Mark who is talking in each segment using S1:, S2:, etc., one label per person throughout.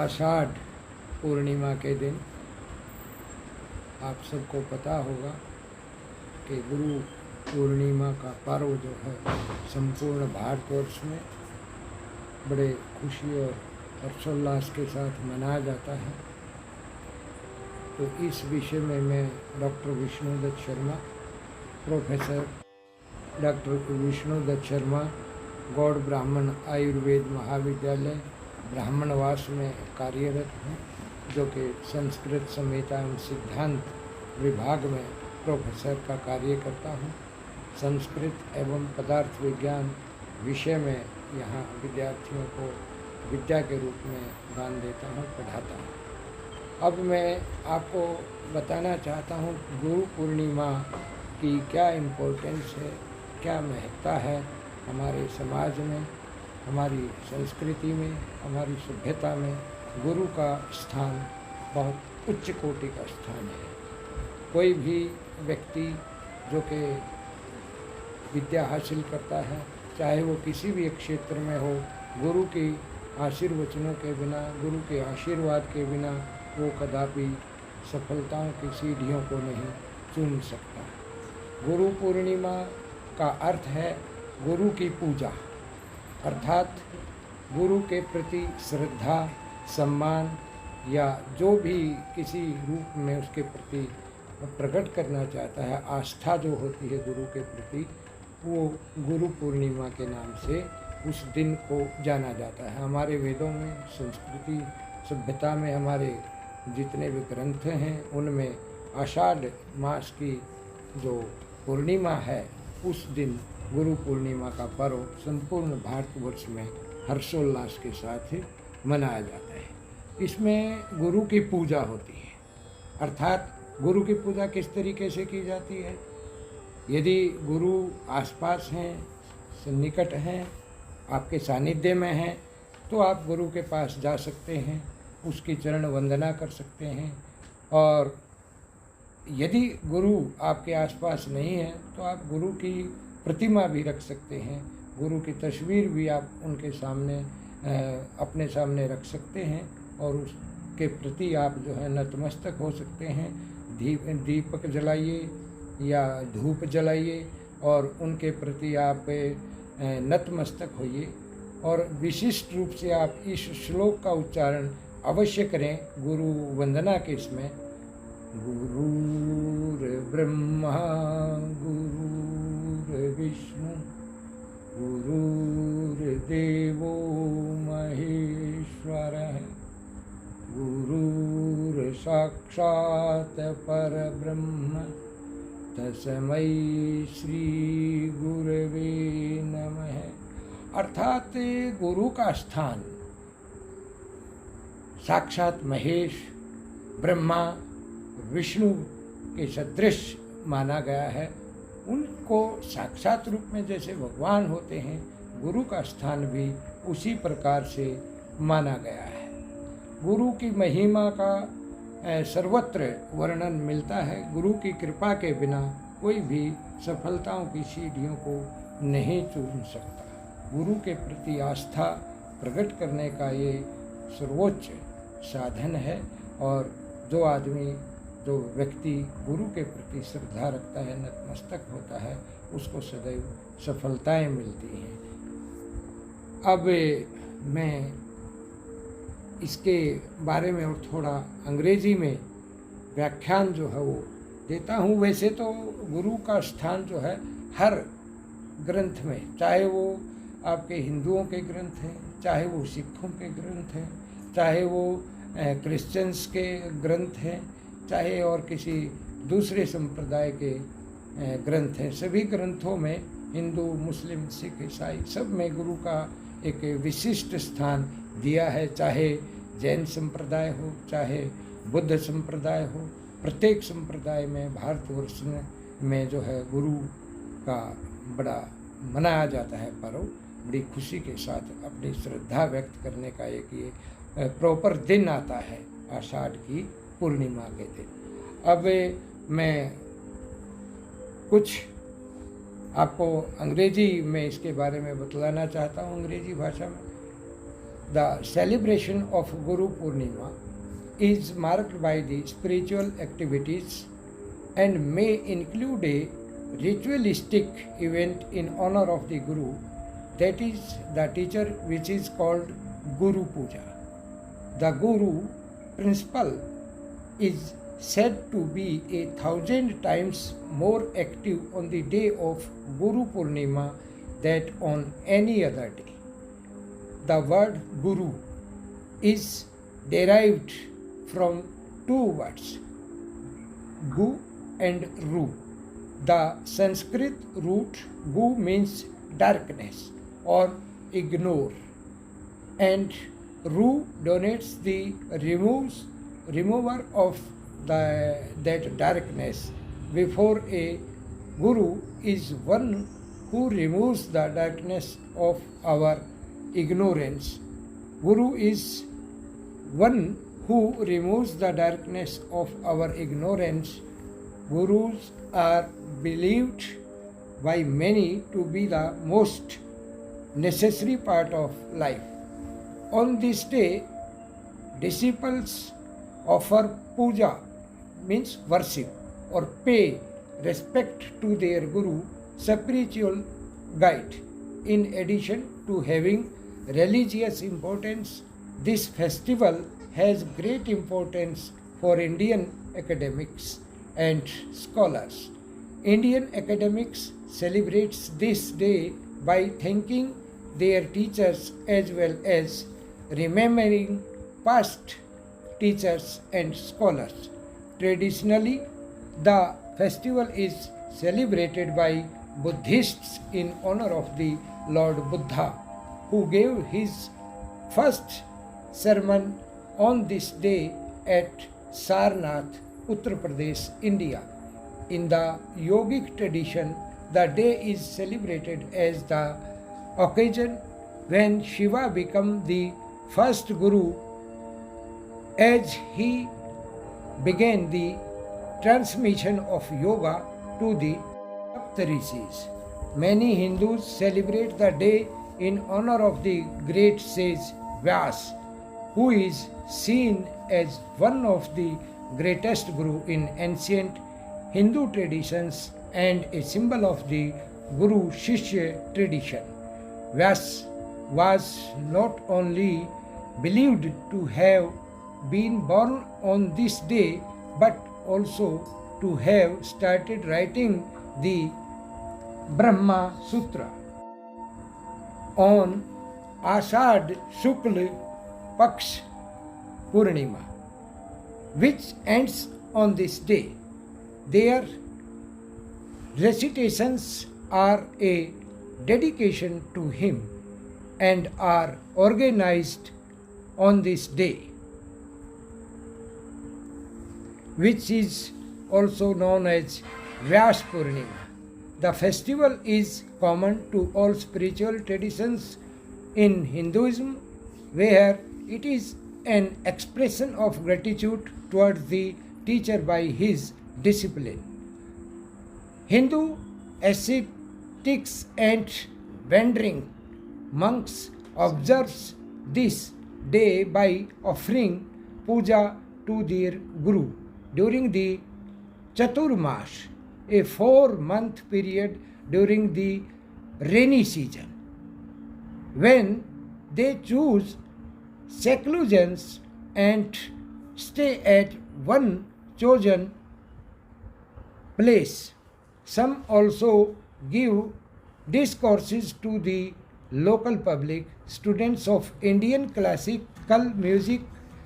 S1: आषाढ़ पूर्णिमा के दिन आप सबको पता होगा कि गुरु पूर्णिमा का पर्व जो है संपूर्ण भारतवर्ष में बड़े खुशी और हर्षोल्लास के साथ मनाया जाता है। तो इस विषय में मैं doctor Vishnudutt Sharma, professor doctor Vishnudutt Sharma, Gaur Brahman Ayurved महाविद्यालय ब्राह्मणवास में कार्यरत हूँ, जो कि संस्कृत संहिता एवं सिद्धांत विभाग में प्रोफेसर का कार्य करता हूँ। संस्कृत एवं पदार्थ विज्ञान विषय में यहाँ विद्यार्थियों को विद्या के रूप में दान देता हूँ, पढ़ाता हूँ। अब मैं आपको बताना चाहता हूँ गुरु पूर्णिमा की क्या इम्पोर्टेंस है, क्या महत्ता है हमारे समाज में, हमारी संस्कृति में, हमारी सभ्यता में। गुरु का स्थान बहुत उच्च कोटि का स्थान है। कोई भी व्यक्ति जो कि विद्या हासिल करता है, चाहे वो किसी भी क्षेत्र में हो, गुरु की आशीर्वचनों के बिना, गुरु के आशीर्वाद के बिना वो कदापि सफलताओं की सीढ़ियों को नहीं चूम सकता। गुरु पूर्णिमा का अर्थ है गुरु की पूजा, अर्थात गुरु के प्रति श्रद्धा, सम्मान या जो भी किसी रूप में उसके प्रति प्रकट करना चाहता है, आस्था जो होती है गुरु के प्रति, वो गुरु पूर्णिमा के नाम से उस दिन को जाना जाता है। हमारे वेदों में, संस्कृति सभ्यता में हमारे जितने भी ग्रंथ हैं, उनमें आषाढ़ मास की जो पूर्णिमा है, उस दिन गुरु पूर्णिमा का पर्व संपूर्ण भारतवर्ष में हर्षोल्लास के साथ मनाया जाता है। इसमें गुरु की पूजा होती है, अर्थात गुरु की पूजा किस तरीके से की जाती है। यदि गुरु आसपास हैं, निकट हैं, आपके सानिध्य में हैं, तो आप गुरु के पास जा सकते हैं, उसकी चरण वंदना कर सकते हैं। और यदि गुरु आपके आसपास नहीं है तो आप गुरु की प्रतिमा भी रख सकते हैं, गुरु की तस्वीर भी आप उनके सामने अपने सामने रख सकते हैं और उसके प्रति आप जो है नतमस्तक हो सकते हैं। दीपक जलाइए या धूप जलाइए और उनके प्रति आप नतमस्तक होइए। और विशिष्ट रूप से आप इस श्लोक का उच्चारण अवश्य करें गुरु वंदना के इसमें। गुरुर्ब्रह्मा गुरुर्विष्णु गुरुर्देवो महेश्वरः गुरुर्साक्षात् परब्रह्म तस्मै श्री गुरवे नमः। अर्थात गुरु का स्थान साक्षात महेश, ब्रह्मा, विष्णु के सदृश माना गया है। उनको साक्षात रूप में जैसे भगवान होते हैं, गुरु का स्थान भी उसी प्रकार से माना गया है। गुरु की महिमा का सर्वत्र वर्णन मिलता है। गुरु की कृपा के बिना कोई भी सफलताओं की सीढ़ियों को नहीं चूम सकता। गुरु के प्रति आस्था प्रकट करने का ये सर्वोच्च साधन है। और जो आदमी, जो व्यक्ति गुरु के प्रति श्रद्धा रखता है, नतमस्तक होता है, उसको सदैव सफलताएं मिलती हैं। अब मैं इसके बारे में और थोड़ा अंग्रेजी में व्याख्यान जो है वो देता हूँ। वैसे तो गुरु का स्थान जो है हर ग्रंथ में, चाहे वो आपके हिंदुओं के ग्रंथ हैं, चाहे वो सिखों के ग्रंथ हैं, चाहे वो क्रिश्चियंस के ग्रंथ हैं, चाहे और किसी दूसरे संप्रदाय के ग्रंथ हैं, सभी ग्रंथों में हिंदू, मुस्लिम, सिख, ईसाई सब में गुरु का एक विशिष्ट स्थान दिया है। चाहे जैन संप्रदाय हो, चाहे बुद्ध संप्रदाय हो, प्रत्येक संप्रदाय में भारतवर्ष में जो है गुरु का बड़ा मनाया जाता है पर्व। बड़ी खुशी के साथ अपनी श्रद्धा व्यक्त करने का एक ये प्रॉपर दिन आता है, आषाढ़ की पूर्णिमा के दिन। अब मैं कुछ आपको अंग्रेजी में इसके बारे में बतलाना चाहता हूँ, अंग्रेजी भाषा में। The celebration of Guru Purnima is marked by the spiritual activities and may include a ritualistic event in honor of the Guru, that is the teacher, which is called Guru Puja. The Guru principle is said to be 1,000 times more active on the day of Guru Purnima than on any other day. The word Guru is derived from two words, Gu and Ru. The Sanskrit root Gu means darkness or ignore, and Ru denotes the remover of that darkness. Before a Guru is one who removes the darkness of our ignorance. Guru is one who removes the darkness of our ignorance. Gurus are believed by many to be the most necessary part of life. On this day, disciples offer puja, means worship, or pay respect to their Guru, spiritual guide. In addition to having religious importance, this festival has great importance for Indian academics and scholars. Indian academics celebrates this day by thanking their teachers as well as remembering past teachers and scholars. Traditionally, the festival is celebrated by Buddhists in honor of the Lord Buddha, who gave his first sermon on this day at Sarnath, Uttar Pradesh, India. In the yogic tradition, the day is celebrated as the occasion when Shiva became the first Guru, as he began the transmission of yoga to the Saptarishis. Many Hindus celebrate the day in honor of the great sage Vyas, who is seen as one of the greatest Guru in ancient Hindu traditions and a symbol of the Guru Shishya tradition. Vyas was not only believed to have been born on this day, but also to have started writing the Brahma Sutra on Ashad Shukla Paksh Purnima, which ends on this day. Their recitations are a dedication to him and are organized on this day, which is also known as Vyas Purnima. The festival is common to all spiritual traditions in Hinduism, where it is an expression of gratitude towards the teacher by his discipline. Hindu ascetics and wandering monks observe this day by offering puja to their Guru during the Chaturmash, a 4-month period during the rainy season, when they choose seclusions and stay at one chosen place. Some also give discourses to the local public. Students of Indian classical music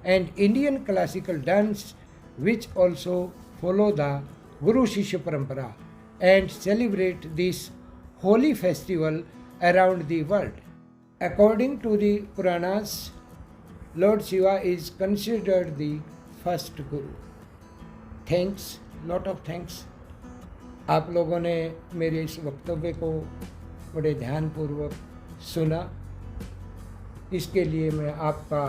S1: and Indian classical dance, which also follow the Guru Shishya Parampara and celebrate this holy festival around the world. According to the Puranas, Lord Shiva is considered the first Guru. Thanks, lot of thanks. आप लोगों ने मेरे इस वक्तव्य को बड़े ध्यानपूर्वक सुना, इसके लिए मैं आपका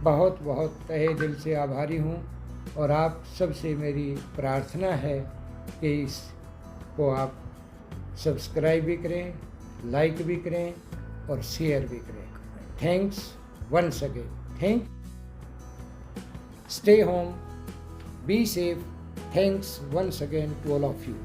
S1: बहुत बहुत तहे दिल से आभारी हूँ। और आप सबसे मेरी प्रार्थना है कि इसको आप सब्सक्राइब भी करें, लाइक भी करें और शेयर भी करें। Thanks once again. Stay home, be safe. Thanks once again to all of you.